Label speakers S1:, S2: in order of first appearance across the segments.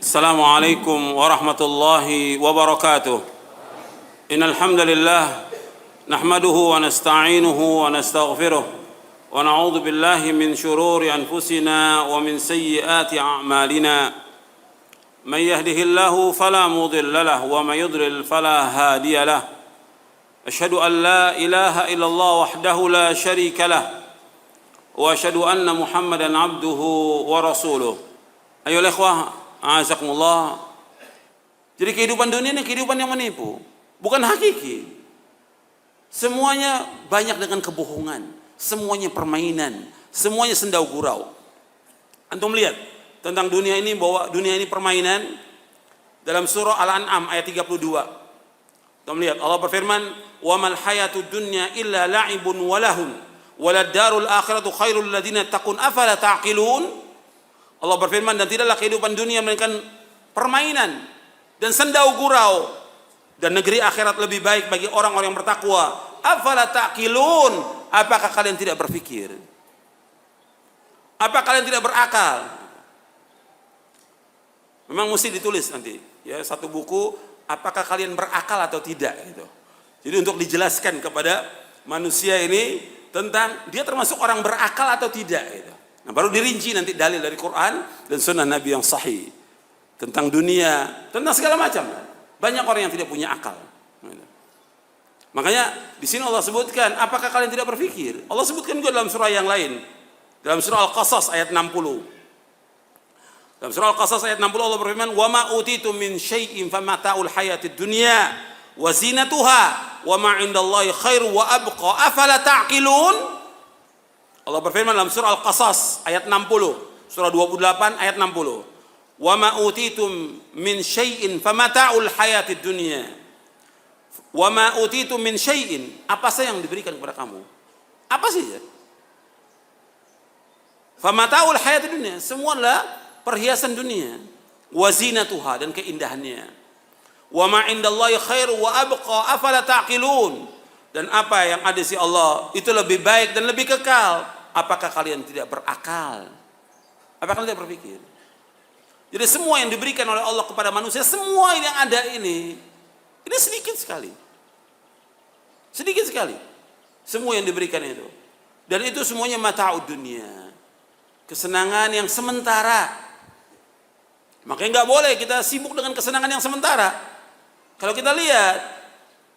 S1: السلام عليكم ورحمة الله وبركاته. إن الحمد لله نحمده ونستعينه ونستغفره ونعوذ بالله من شرور أنفسنا ومن سيئات أعمالنا. من يهده الله فلا مضل له ومن يضلل فلا هادي له. أشهد أن لا إله إلا الله وحده لا شريك له وأشهد أن محمدا عبده ورسوله. أيها الإخوة Azakumullah. Jadi kehidupan dunia ini kehidupan yang menipu, bukan hakiki. Semuanya banyak dengan kebohongan, semuanya permainan, semuanya sendau gurau. Antum lihat tentang dunia ini bahwa dunia ini permainan dalam surah Al-An'am ayat 32. Antum lihat Allah berfirman, "Wa mal hayatud dunya illa la'ibun wa lahun, walad darul akhiratu khairul ladzina taqun afala taqilun." Allah berfirman, dan tidaklah kehidupan dunia melainkan permainan dan sendau gurau, dan negeri akhirat lebih baik bagi orang-orang yang bertakwa. Afala taqilun? Apakah kalian tidak berpikir? Apa kalian tidak berakal? Memang mesti ditulis nanti ya satu buku, apakah kalian berakal atau tidak gitu. Jadi untuk dijelaskan kepada manusia ini tentang dia termasuk orang berakal atau tidak gitu. Nah, baru dirinci nanti dalil dari Quran dan sunnah Nabi yang sahih tentang dunia, tentang segala macam. Banyak orang yang tidak punya akal. Makanya di sini Allah sebutkan, apakah kalian tidak berpikir? Allah sebutkan juga dalam surah yang lain. Dalam surah Al-Qasas ayat 60. Dalam surah Al-Qasas ayat 60 Allah berfirman, "Wa ma utitum min syai'in famata'ul hayatid dunya wa zinatuha wa ma 'indallahi khairu wa abqa afala ta'qilun?" Allah berfirman dalam surah Al-Qasas ayat 60, surah 28 ayat 60. "Wa ma utitum min syai'in famata'ul hayatid dunya." Wa ma utitum min syai'in, apa saja yang diberikan kepada kamu? Apa saja? Famata'ul hayatid dunya, semua adalah perhiasan dunia. Wa zinatuha, dan keindahannya. Wa ma 'indallahi khairu wa abqa afala taqilun. Dan apa yang ada di sisi Allah itu lebih baik dan lebih kekal. Apakah kalian tidak berakal? Apakah kalian tidak berpikir? Jadi semua yang diberikan oleh Allah kepada manusia, semua yang ada ini sedikit sekali. Sedikit sekali. Semua yang diberikan itu. Dan itu semuanya mata'ud dunia. Kesenangan yang sementara. Makanya nggak boleh kita sibuk dengan kesenangan yang sementara. Kalau kita lihat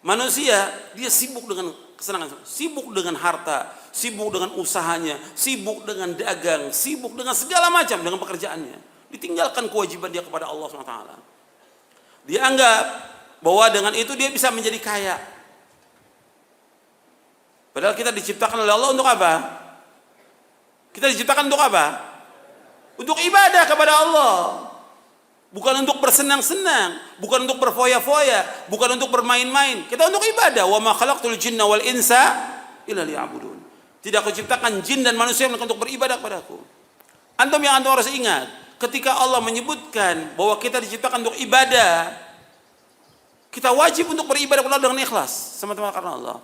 S1: manusia, dia sibuk dengan kesenangan, sibuk dengan harta, sibuk dengan usahanya, sibuk dengan dagang, sibuk dengan segala macam dengan pekerjaannya. Ditinggalkan kewajiban dia kepada Allah SWT. Dia anggap bahwa dengan itu dia bisa menjadi kaya. Padahal kita diciptakan oleh Allah untuk apa? Kita diciptakan untuk apa? Untuk ibadah kepada Allah. Bukan untuk bersenang-senang, bukan untuk berfoya-foya, bukan untuk bermain-main. Kita untuk ibadah. Wa ma khalaqtul jinna wal insa illa liya'budun. Tidak aku ciptakan jin dan manusia untuk beribadah kepadaku. Antum harus ingat, ketika Allah menyebutkan bahwa kita diciptakan untuk ibadah, kita wajib untuk beribadah kepada Allah dengan ikhlas, sama-sama karena Allah.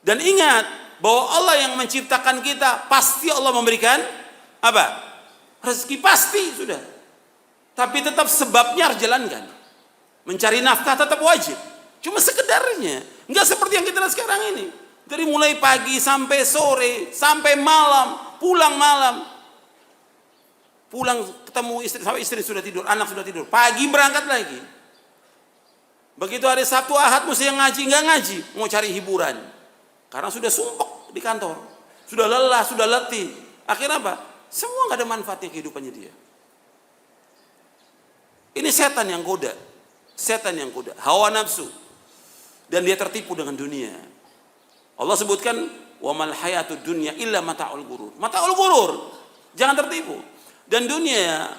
S1: Dan ingat bahwa Allah yang menciptakan kita, pasti Allah memberikan apa? Rezeki, pasti sudah. Tapi tetap sebabnya harus jalankan. Mencari nafkah tetap wajib. Cuma sekedarnya. Enggak seperti yang kita lihat sekarang ini. Dari mulai pagi sampai sore, sampai malam, pulang malam. Pulang ketemu istri, sampai istri sudah tidur, anak sudah tidur. Pagi berangkat lagi. Begitu hari Sabtu Ahad mesti yang ngaji, enggak ngaji. Mau cari hiburan. Karena sudah sumpek di kantor. Sudah lelah, sudah letih. Akhirnya apa? Semua enggak ada manfaatnya kehidupannya dia. Ini setan yang goda. Setan yang goda. Hawa nafsu. Dan dia tertipu dengan dunia. Allah sebutkan, wa mal hayatud dunya illa mata'ul ghurur. Mata'ul ghurur. Jangan tertipu. Dan dunia,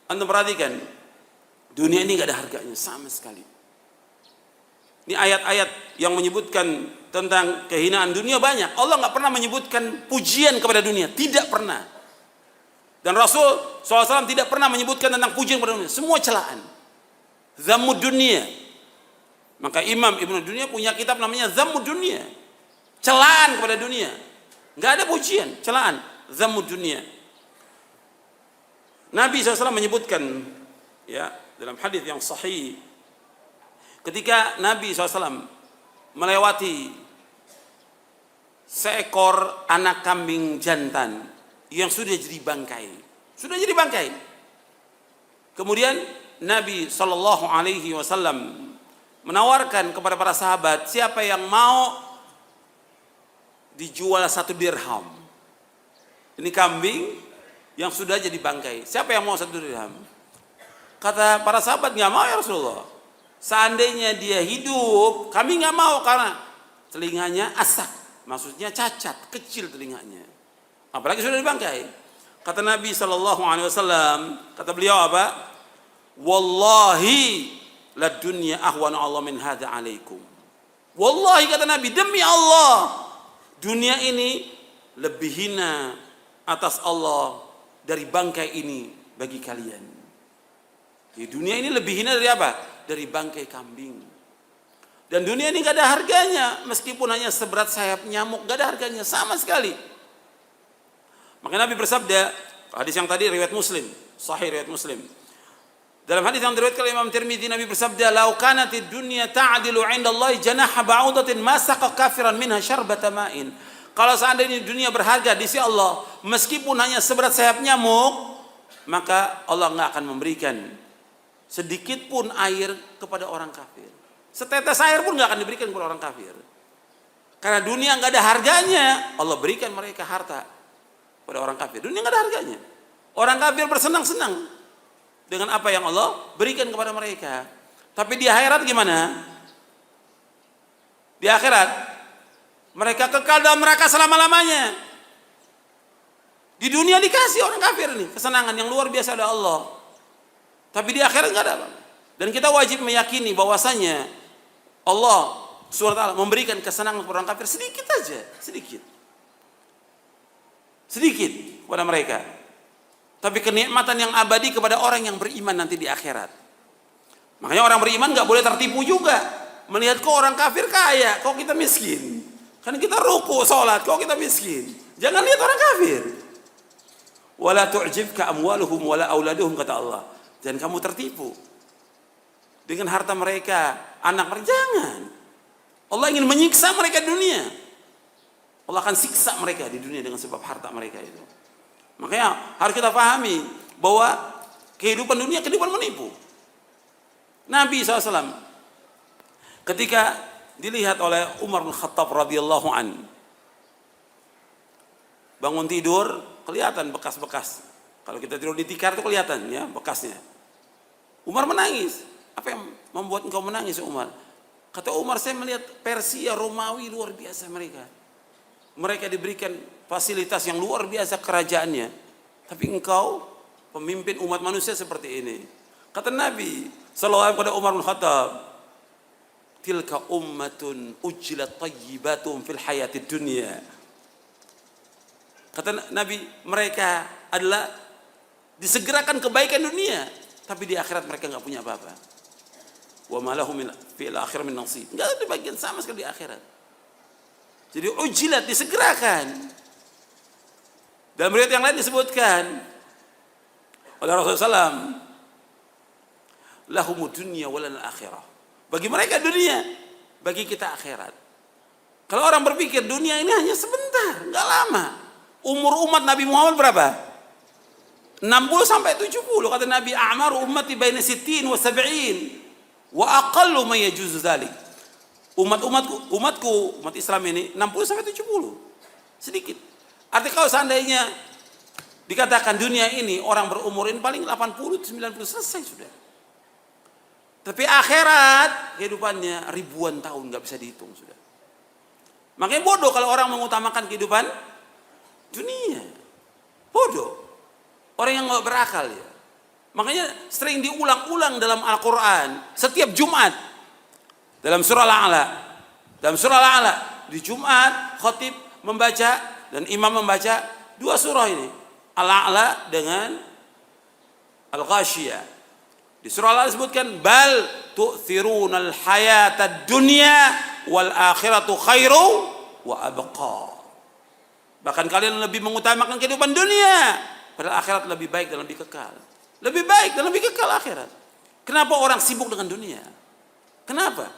S1: Anda perhatikan, dunia ini enggak ada harganya sama sekali. Ini ayat-ayat yang menyebutkan tentang kehinaan dunia banyak. Allah enggak pernah menyebutkan pujian kepada dunia. Tidak pernah. Dan Rasul SAW tidak pernah menyebutkan tentang pujian kepada dunia. Semua celaan. Zammud dunia. Maka Imam Ibnu Dunya punya kitab namanya Zammud dunia. Celaan kepada dunia. Enggak ada pujian, celaan. Zammud dunia. Nabi SAW menyebutkan ya, dalam hadis yang sahih, ketika Nabi SAW melewati seekor anak kambing jantan yang sudah jadi bangkai. Kemudian Nabi SAW menawarkan kepada para sahabat, siapa yang mau dijual 1 dirham. Ini kambing yang sudah jadi bangkai. Siapa yang mau 1 dirham? Kata para sahabat, nggak mau ya Rasulullah. Seandainya dia hidup, kami nggak mau karena telinganya asak, maksudnya cacat, kecil telinganya. Apalagi sudah dibangkai. Kata Nabi SAW, kata beliau apa? Wallahi la dunya ahwanu Allah min hadza alaikum. Wallahi kata Nabi, demi Allah, dunia ini lebih hina atas Allah dari bangkai ini bagi kalian. Di dunia ini lebih hina dari apa? Dari bangkai kambing. Dan dunia ini gak ada harganya, meskipun hanya seberat sayap nyamuk, gak ada harganya sama sekali. Maka Nabi bersabda, hadis yang tadi riwayat Muslim, sahih riwayat Muslim. Dalam hadis yang diriwayatkan oleh Imam Tirmidzi, Nabi bersabda, "Lau kanatid dunya ta'dilu 'indallahi janaha ba'udatin ma saqa kafiran minha syarbata ma'in." Kalau seandainya dunia berharga di sisi Allah, meskipun hanya seberat sayap nyamuk, maka Allah enggak akan memberikan sedikit pun air kepada orang kafir. Setetes air pun enggak akan diberikan kepada orang kafir. Karena dunia enggak ada harganya, Allah berikan mereka harta pada orang kafir. Dunia enggak ada harganya. Orang kafir bersenang-senang dengan apa yang Allah berikan kepada mereka. Tapi di akhirat gimana? Di akhirat mereka kekal dalam neraka selama-lamanya. Di dunia dikasih orang kafir nih kesenangan yang luar biasa dari Allah. Tapi di akhirat enggak ada apa. Dan kita wajib meyakini bahwasanya Allah SWT memberikan kesenangan kepada orang kafir sedikit aja, sedikit kepada mereka. Tapi kenikmatan yang abadi kepada orang yang beriman nanti di akhirat. Makanya orang beriman gak boleh tertipu juga. Melihat kok orang kafir kaya, kok kita miskin. Kan kita ruku, sholat, kok kita miskin. Jangan lihat orang kafir. Wala tu'jibka amwaluhum wala auladuhum, kata Allah. Dan kamu tertipu dengan harta mereka, anak mereka. Jangan. Allah ingin menyiksa mereka di dunia. Allah akan siksa mereka di dunia dengan sebab harta mereka itu. Makanya harus kita pahami bahwa kehidupan dunia kehidupan menipu. Nabi SAW ketika dilihat oleh Umar bin Khattab radhiyallahu an, bangun tidur kelihatan bekas-bekas. Kalau kita tidur di tikar itu kelihatan ya bekasnya. Umar menangis. Apa yang membuat engkau menangis Umar? Kata Umar, saya melihat Persia, Romawi luar biasa mereka. Mereka diberikan fasilitas yang luar biasa kerajaannya. Tapi engkau pemimpin umat manusia seperti ini. Kata Nabi sallallahu alaihi wasallam kepada Umar bin Khattab, tilka ummatun ujlat tayyibatum fil hayatid dunya. Kata Nabi, mereka adalah disegerakan kebaikan dunia, tapi di akhirat mereka enggak punya apa-apa. Wa ma lahum fil akhirah min nasib. Enggak ada bagian sama sekali di akhirat. Jadi ujilat, disegerakan. Dalam riwayat yang lain disebutkan oleh Rasulullah SAW, lahumud dunya walal akhirah. Bagi mereka dunia, bagi kita akhirat. Kalau orang berpikir dunia ini hanya sebentar, enggak lama. Umur umat Nabi Muhammad berapa? 60 sampai 70. Kata Nabi, a'maru ummati baina 60 wa 70 wa aqallu ma yajuzu dzalik. Umatku, umat Islam ini 60 sampai 70. Sedikit. Artinya kalau seandainya dikatakan dunia ini orang berumurin paling 80 90 selesai sudah. Tapi akhirat kehidupannya ribuan tahun, enggak bisa dihitung sudah. Makanya bodoh kalau orang mengutamakan kehidupan dunia. Bodoh. Orang yang enggak berakal ya. Makanya sering diulang-ulang dalam Al-Qur'an setiap Jumat. Dalam surah Al-A'la. Dalam surah Al-A'la di Jumat khatib membaca dan imam membaca dua surah ini. Al-A'la dengan Al-Ghasyiyah. Di surah Al-A'la disebutkan bal tu'thirunal hayatad dunya wal akhiratu khairu wa abqa. Bahkan kalian lebih mengutamakan kehidupan dunia, padahal akhirat lebih baik dan lebih kekal. Lebih baik dan lebih kekal akhirat. Kenapa orang sibuk dengan dunia? Kenapa?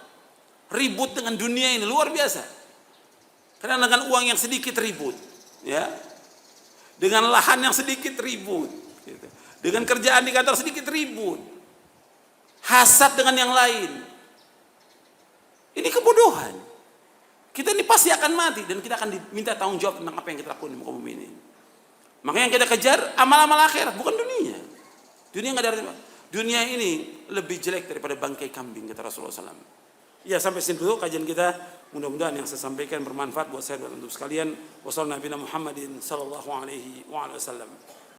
S1: Ribut dengan dunia ini luar biasa. Karena dengan uang yang sedikit ribut, ya. Dengan lahan yang sedikit ribut, gitu. Dengan kerjaan di kantor sedikit ribut. Hasad dengan yang lain. Ini kebodohan. Kita ini pasti akan mati dan kita akan diminta tanggung jawab tentang apa yang kita lakukan di muka bumi ini. Makanya yang kita kejar amal-amal akhirat, bukan dunia. Dunia nggak ada artinya. Dunia ini lebih jelek daripada bangkai kambing, kata Rasulullah SAW. Ya, sampai sini dulu kajian kita. Mudah-mudahan yang saya sampaikan bermanfaat buat saya dan untuk sekalian. Wassalamualaikum warahmatullahi wabarakatuh.